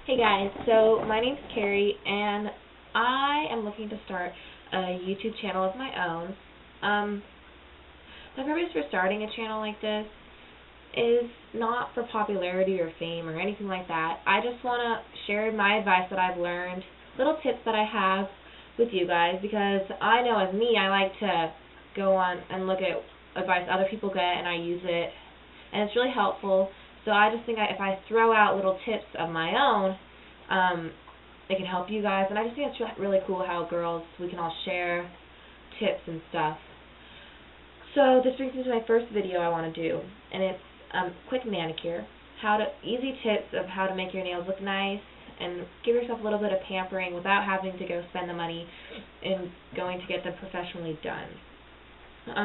Hey guys, so my name's Carrie and I am looking to start a YouTube channel of my own. The purpose for starting a channel like this is not for popularity or fame or anything like that. I just want to share my advice that I've learned, little tips that I have with you guys, because I know as me, I like to go on and look at advice other people get and I use it, and it's really helpful. So I just think if I throw out little tips of my own, it can help you guys. And I just think it's really cool how girls, we can all share tips and stuff. So this brings me to my first video I want to do, and it's quick manicure. Easy tips of how to make your nails look nice and give yourself a little bit of pampering without having to go spend the money in going to get them professionally done.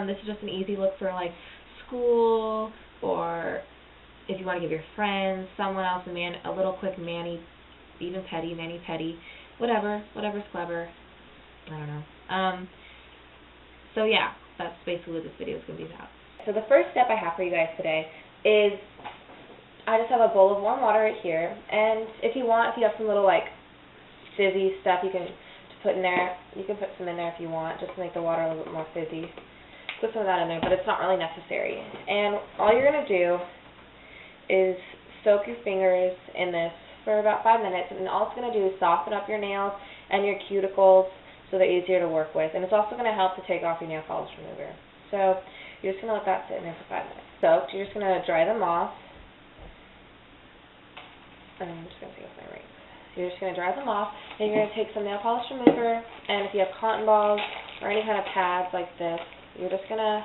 This is just an easy look for like school, or if you want to give your friends, someone else a little quick mani pedi, whatever's clever. I don't know. So yeah, that's basically what this video is going to be about. So the first step I have for you guys today is I just have a bowl of warm water right here, and if you have some little like fizzy stuff you can put in there, you can put some in there if you want, just to make the water a little bit more fizzy. Put some of that in there, but it's not really necessary. And all you're going to do is soak your fingers in this for about 5 minutes, and all it's going to do is soften up your nails and your cuticles so they're easier to work with. And it's also going to help to take off your nail polish remover. So you're just going to let that sit in there for 5 minutes. Soaked, you're just going to dry them off. And I'm just going to take off my rings. You're just going to dry them off, and you're going to take some nail polish remover, and if you have cotton balls or any kind of pads like this, you're just going to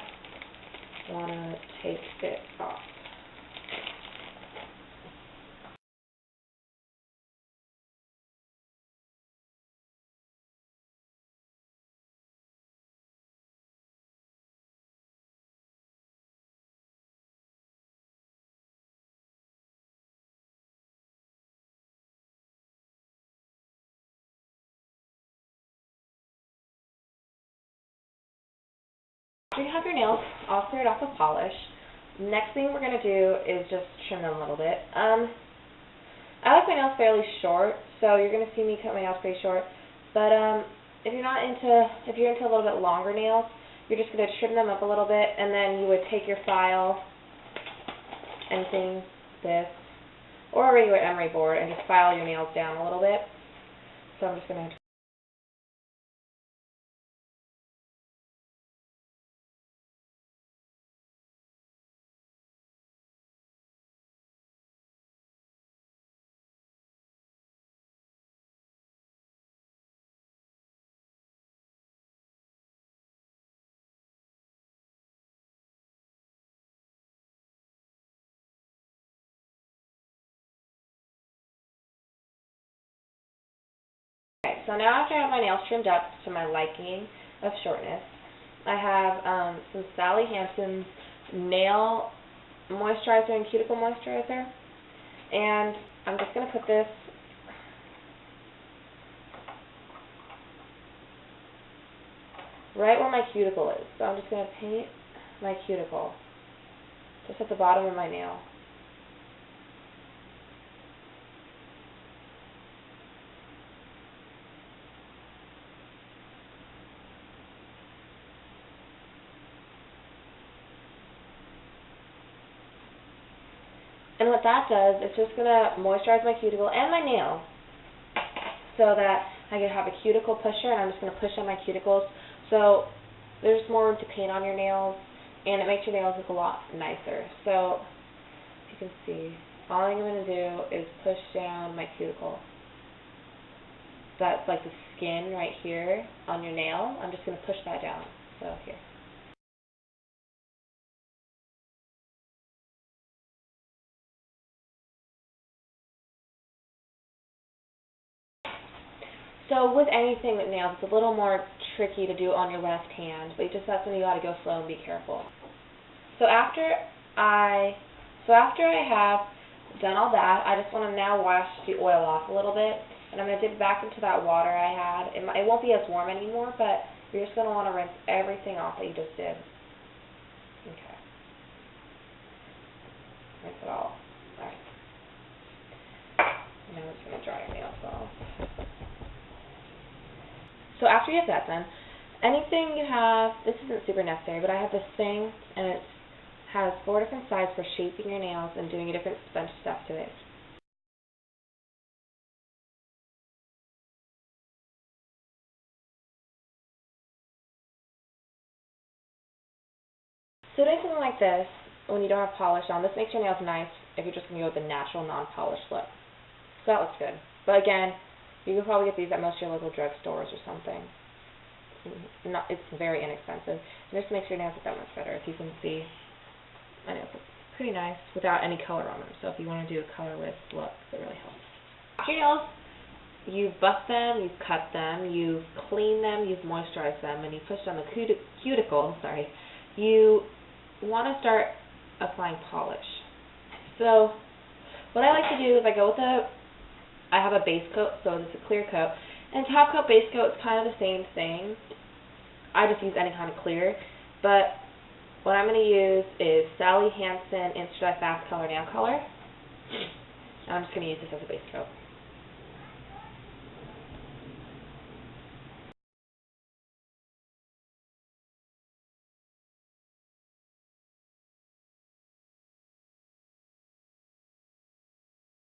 want to take it off. After you have your nails all cleared off with polish, next thing we're going to do is just trim them a little bit. I like my nails fairly short, so you're going to see me cut my nails pretty short. But if you're into a little bit longer nails, you're just going to trim them up a little bit, and then you would take your file and this, or a regular emery board, and just file your nails down a little bit. So I'm just going to So now after I have my nails trimmed up to my liking of shortness, I have some Sally Hansen's nail moisturizer and cuticle moisturizer, and I'm just going to put this right where my cuticle is. So I'm just going to paint my cuticle just at the bottom of my nail. And what that does, it's just going to moisturize my cuticle and my nail so that I can have a cuticle pusher, and I'm just going to push on my cuticles. So there's more room to paint on your nails, and it makes your nails look a lot nicer. So you can see, all I'm going to do is push down my cuticle. That's like the skin right here on your nail. I'm just going to push that down. So here. So with anything with nails, it's a little more tricky to do on your left hand, but that's when you got to go slow and be careful. So after I have done all that, I just want to now wash the oil off a little bit, and I'm going to dip back into that water I had. It won't be as warm anymore, but you're just going to want to rinse everything off that you just did. Okay. Rinse it all. Alright. Now it's just going to dry your nails off. So after you have that done, anything you have, this isn't super necessary, but I have this thing, and it has 4 different sides for shaping your nails and doing a different bunch of stuff to it. So doing something like this, when you don't have polish on, this makes your nails nice if you're just going to go with the natural, non-polished look. So that looks good. But again, you can probably get these at most of your local drugstores or something. It's very inexpensive. And this makes your nails look that much better. If you can see, my nails look pretty nice without any color on them. So if you want to do a colorless look, it really helps. Your nails, you've buffed them, you've cut them, you've cleaned them, you've moisturized them, and you pushed on the cuticle, you want to start applying polish. So what I like to do is I have a base coat, so it's a clear coat, and top coat, base coat is kind of the same thing. I just use any kind of clear, but what I'm going to use is Sally Hansen Insta-Dry Fast Color Nail Color, and I'm just going to use this as a base coat.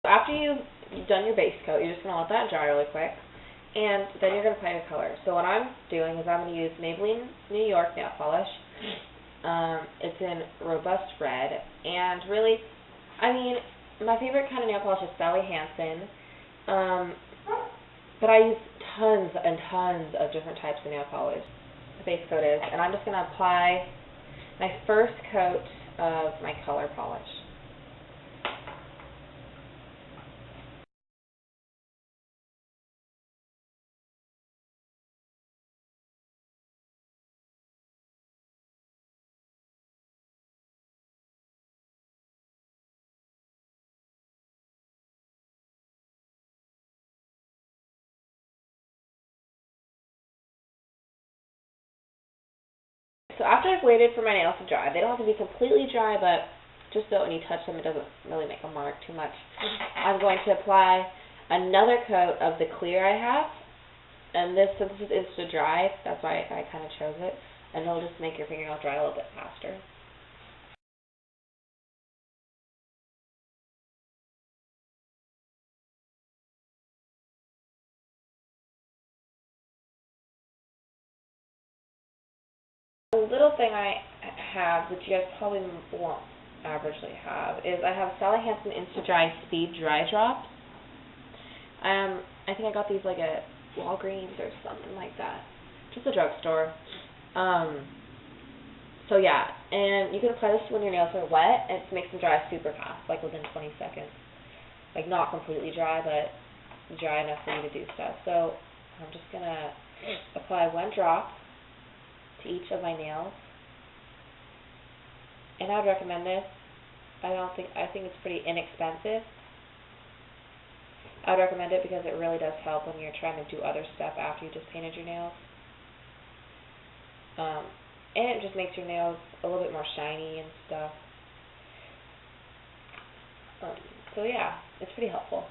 After you've done your base coat, you're just going to let that dry really quick, and then you're going to apply your color. So what I'm doing is I'm going to use Maybelline New York nail polish. It's in Robust Red, and really, I mean, my favorite kind of nail polish is Sally Hansen, but I use tons and tons of different types of nail polish. The base coat is, and I'm just going to apply my first coat of my color polish. So after I've waited for my nails to dry, they don't have to be completely dry, but just so when you touch them it doesn't really make a mark too much, I'm going to apply another coat of the clear I have, and since this is Insta Dry, that's why I kind of chose it, and it'll just make your fingernails dry a little bit faster. A little thing I have, which you guys probably won't averagely have, is I have Sally Hansen Insta Dry Speed Dry Drops. I think I got these like at Walgreens or something like that, just a drugstore. So yeah, and you can apply this when your nails are wet, and it makes them dry super fast, like within 20 seconds. Like not completely dry, but dry enough for you to do stuff. So I'm just gonna apply 1 drop to each of my nails, and I would recommend this. I think it's pretty inexpensive. I would recommend it because it really does help when you're trying to do other stuff after you just painted your nails. And it just makes your nails a little bit more shiny and stuff. So yeah, it's pretty helpful.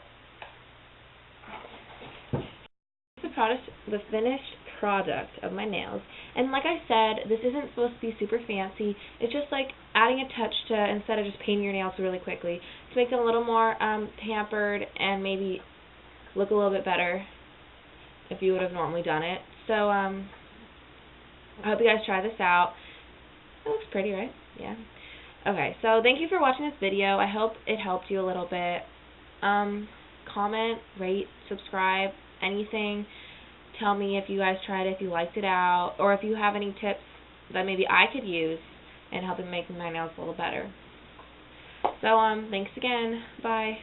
The finished product of my nails, and like I said, this isn't supposed to be super fancy. It's just like adding a touch to, instead of just painting your nails really quickly, to make them a little more pampered and maybe look a little bit better if you would have normally done it. So I hope you guys try this out. It looks pretty, right? Yeah. Okay, so thank you for watching this video. I hope it helped you a little bit. Comment, rate, subscribe, anything. Tell me if you guys tried it, if you liked it out, or if you have any tips that maybe I could use in helping make my nails a little better. So, thanks again. Bye.